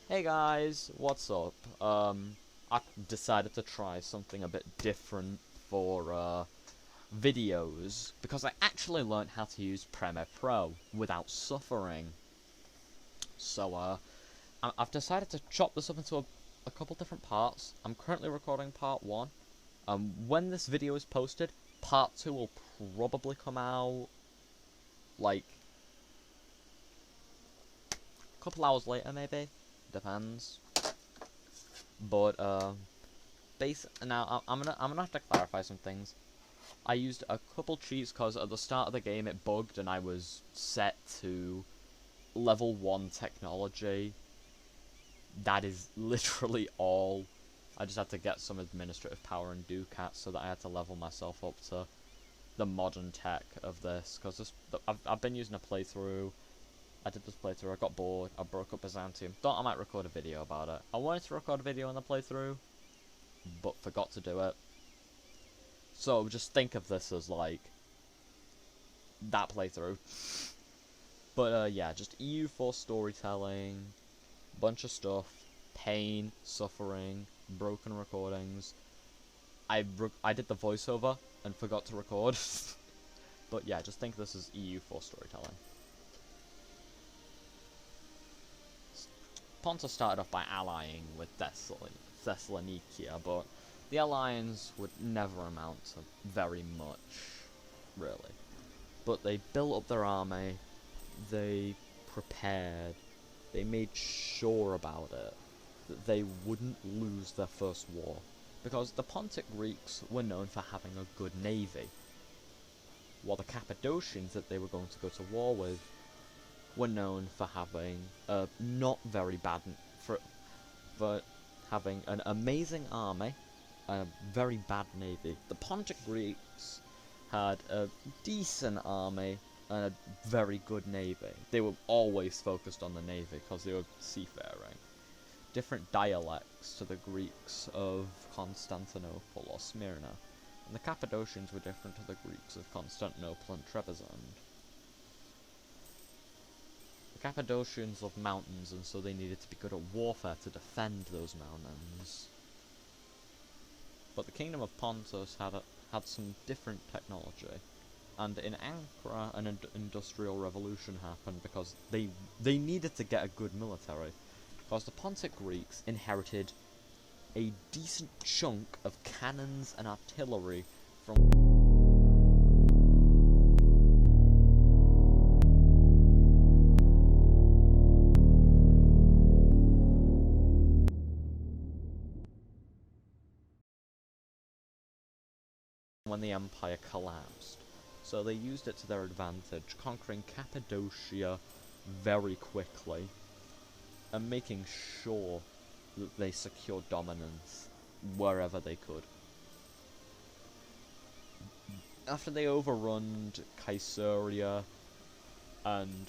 Hey guys, what's up? I decided to try something a bit different for videos because I actually learned how to use Premiere Pro without suffering. So I've decided to chop this up into a couple different parts. I'm currently recording part 1. When this video is posted, part 2 will probably come out like a couple hours later, maybe. Depends. But now I'm gonna have to clarify some things. I used a couple cheats because at the start of the game it bugged and I was set to level 1 technology. That is literally all. I just had to get some administrative power and ducats so that I had to level myself up to the modern tech of this, because I've been using a playthrough. I did this playthrough, I got bored, I broke up Byzantium. Thought I might record a video about it. I wanted to record a video on the playthrough, but forgot to do it. So just think of this as like that playthrough. But yeah, just EU4 storytelling, bunch of stuff, pain, suffering, broken recordings. I did the voiceover and forgot to record. But yeah, just think this is EU4 storytelling. Pontus started off by allying with Thessalonicia, but the alliance would never amount to very much, really. But they built up their army, they prepared, they made sure about it, that they wouldn't lose their first war. Because the Pontic Greeks were known for having a good navy, while the Cappadocians that they were going to go to war with were known for having a not very bad, but having an amazing army and a very bad navy. The Pontic Greeks had a decent army and a very good navy. They were always focused on the navy because they were seafaring. Different dialects to the Greeks of Constantinople or Smyrna, and the Cappadocians were different to the Greeks of Constantinople and Trebizond. The Cappadocians loved mountains, and so they needed to be good at warfare to defend those mountains. But the Kingdom of Pontus had some different technology, and in Ankara an industrial revolution happened because they needed to get a good military, because the Pontic Greeks inherited a decent chunk of cannons and artillery from when the empire collapsed. So they used it to their advantage, conquering Cappadocia very quickly, and making sure that they secured dominance wherever they could. After they overrun Caesarea and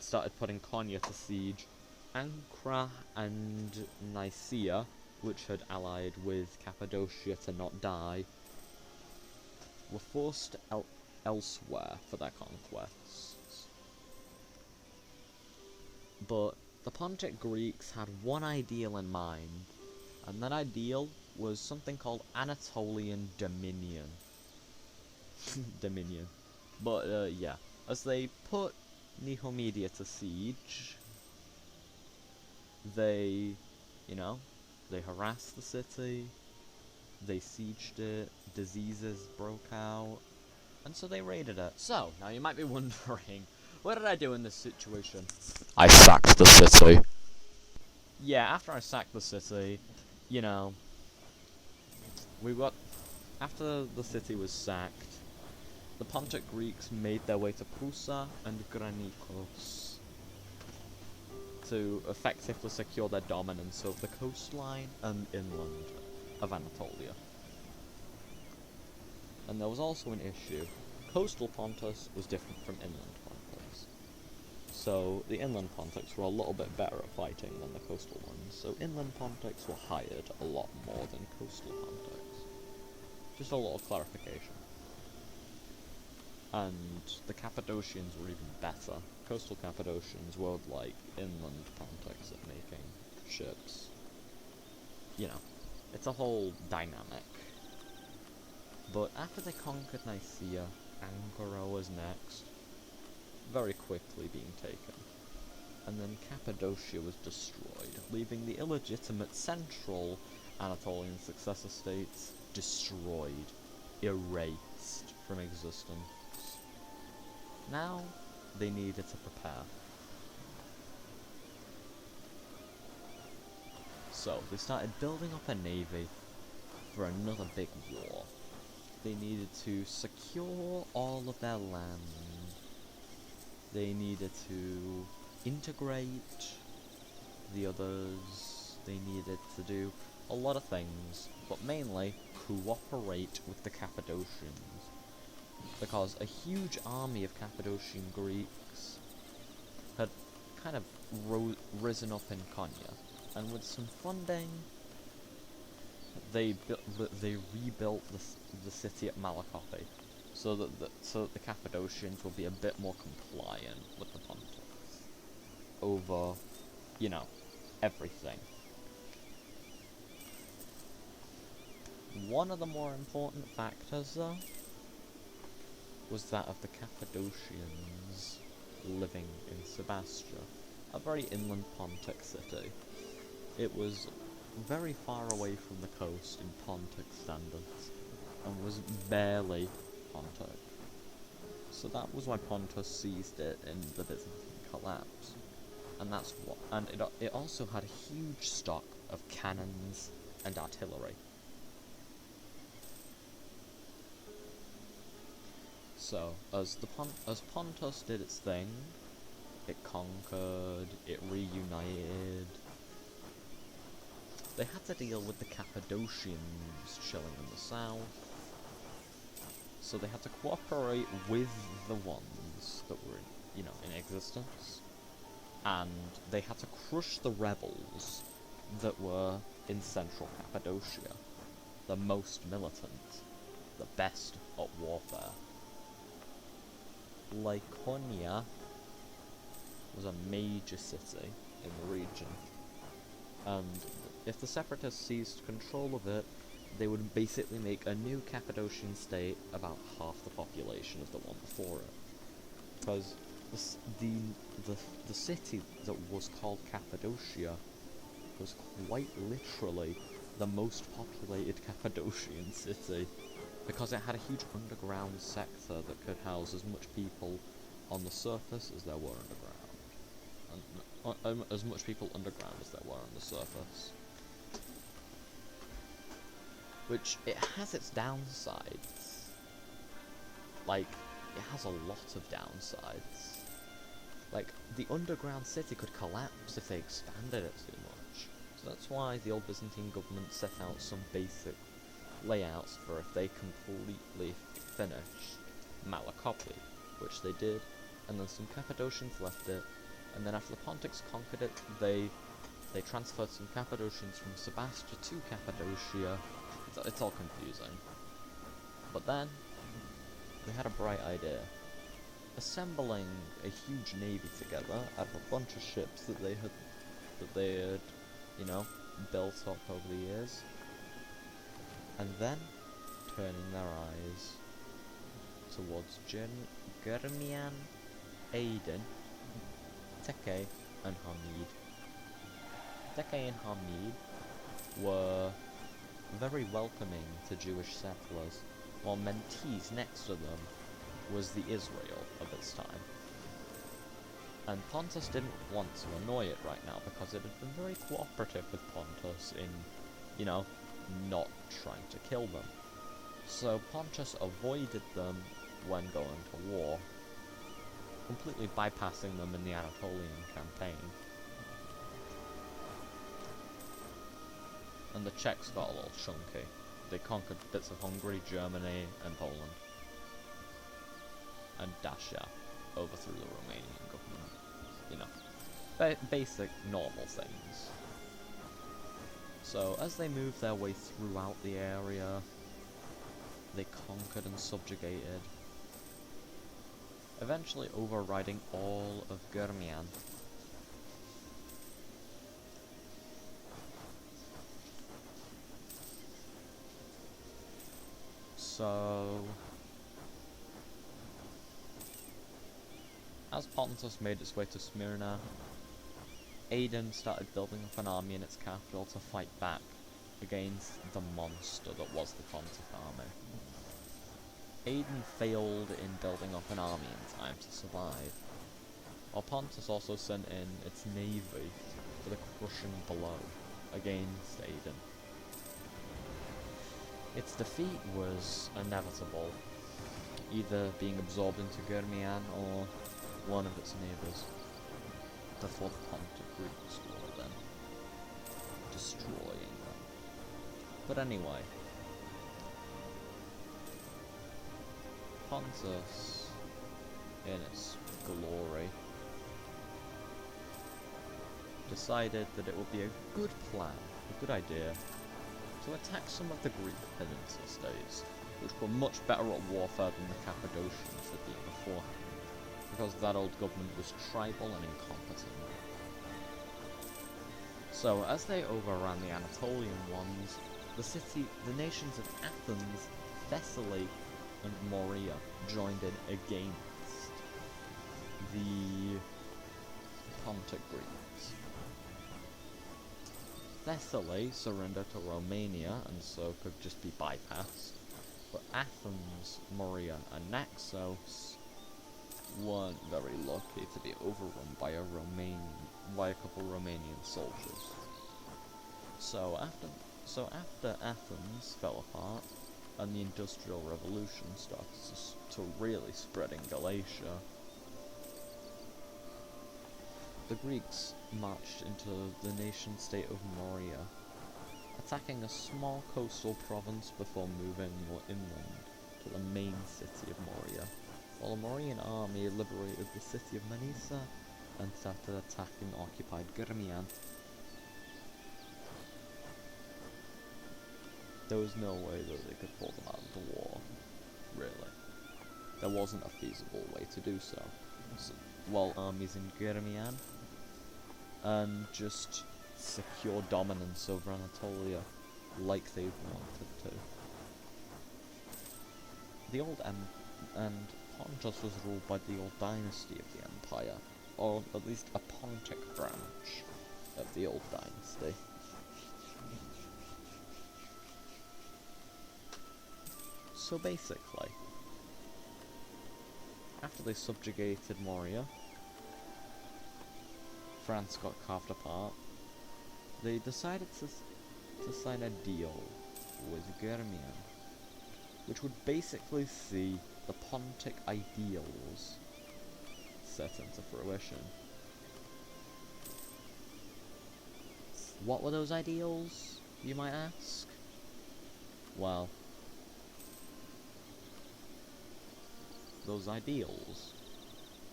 started putting Konya to siege, Ankara and Nicaea, which had allied with Cappadocia to not die, were forced elsewhere for their conquests. But the Pontic Greeks had one ideal in mind, and that ideal was something called Anatolian Dominion. Dominion. But yeah, as they put Nicomedia to siege, they harassed the city, they sieged it, diseases broke out, and so they raided it. So, now you might be wondering, what did I do in this situation? I sacked the city. Yeah, after I sacked the city, after the city was sacked, the Pontic Greeks made their way to Prusa and Granicos to effectively secure their dominance over the coastline and inland of Anatolia. And there was also an issue. Coastal Pontus was different from inland Pontus. So the inland Pontics were a little bit better at fighting than the coastal ones, so inland Pontics were hired a lot more than coastal Pontics. Just a little clarification. And the Cappadocians were even better. Coastal Cappadocians were like inland Pontics at making ships. You know, it's a whole dynamic. But after they conquered Nicaea, Angora was next, very quickly being taken. And then Cappadocia was destroyed, leaving the illegitimate central Anatolian successor states destroyed, erased from existence. Now, they needed to prepare. So, they started building up a navy for another big war. They needed to secure all of their land. They needed to integrate the others. They needed to do a lot of things, but mainly cooperate with the Cappadocians, because a huge army of Cappadocian Greeks had kind of risen up in Konya, and with some funding, they rebuilt the city at Malakopi, so that the Cappadocians will be a bit more compliant with the Pontiffs over, you know, everything. One of the more important factors, though, was that of the Cappadocians living in Sebastia, a very inland Pontic city. It was very far away from the coast in Pontic standards, and was barely Pontic. So that was why Pontus seized it in the Byzantine collapse. And that's what, and it also had a huge stock of cannons and artillery. So, as Pontus did its thing, it conquered, it reunited. They had to deal with the Cappadocians chilling in the south, so they had to cooperate with the ones that were, in existence, and they had to crush the rebels that were in central Cappadocia, the most militant, the best at warfare. Laconia was a major city in the region, and if the separatists seized control of it, they would basically make a new Cappadocian state about half the population of the one before it. Because the city that was called Cappadocia was quite literally the most populated Cappadocian city, because it had a huge underground sector that could house as much people on the surface as there were underground. And as much people underground as there were on the surface. Which, it has its downsides. Like, it has a lot of downsides. Like, the underground city could collapse if they expanded it too much. So that's why the old Byzantine government set out some basic layouts for if they completely finished Malakopi, which they did, and then some Cappadocians left it, and then after the Pontics conquered it, they transferred some Cappadocians from Sebastia to Cappadocia. It's all confusing. But then, they had a bright idea. Assembling a huge navy together out of a bunch of ships that they had, built up over the years. And then, turning their eyes towards Germian, Aden, Teke, and Hamid. Teke and Hamid were very welcoming to Jewish settlers, while Mentees next to them was the Israel of its time. And Pontus didn't want to annoy it right now, because it had been very cooperative with Pontus in, not trying to kill them. So Pontus avoided them when going to war, completely bypassing them in the Anatolian campaign. And the Czechs got a little chunky. They conquered bits of Hungary, Germany, and Poland. And Dacia overthrew the Romanian government. Basic, normal things. So, as they moved their way throughout the area, they conquered and subjugated, eventually overriding all of Germian. So, as Pontus made its way to Smyrna, Aden started building up an army in its capital to fight back against the monster that was the Pontic army. Aden failed in building up an army in time to survive, while Pontus also sent in its navy with a crushing blow against Aden. Its defeat was inevitable, either being absorbed into Germian or one of its neighbours, before the Pontic Greeks were then destroying them. But anyway, Pontus, in its glory, decided that it would be a good plan, a good idea, to attack some of the Greek peninsula states, which were much better at warfare than the Cappadocians had been beforehand, because that old government was tribal and incompetent. So, as they overran the Anatolian ones, the nations of Athens, Thessaly, and Morea joined in against the Pontic Greeks. Thessaly surrendered to Romania and so could just be bypassed, but Athens, Morea, and Naxos weren't very lucky to be overrun by a couple Romanian soldiers. So after Athens fell apart and the Industrial Revolution started to really spread in Galatia, the Greeks marched into the nation-state of Morea, attacking a small coastal province before moving more inland to the main city of Morea, while the Morean army liberated the city of Manisa and started attacking occupied Germian. There was no way that they could pull them out of the war, really. There wasn't a feasible way to do so. While armies in Germian and just secure dominance over Anatolia like they wanted to. The old and Pontus was ruled by the old dynasty of the empire, or at least a Pontic branch of the old dynasty. So basically, after they subjugated Morea, France got carved apart, they decided to sign a deal with Germian, which would basically see the Pontic ideals set into fruition. What were those ideals, you might ask? Well, those ideals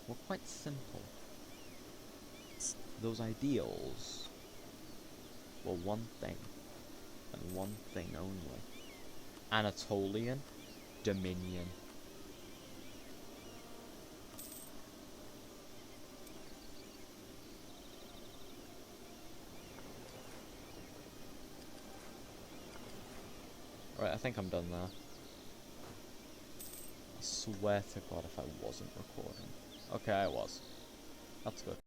were quite simple. Those ideals were one thing, and one thing only. Anatolian Dominion. Right, I think I'm done there. I swear to God if I wasn't recording. Okay, I was. That's good.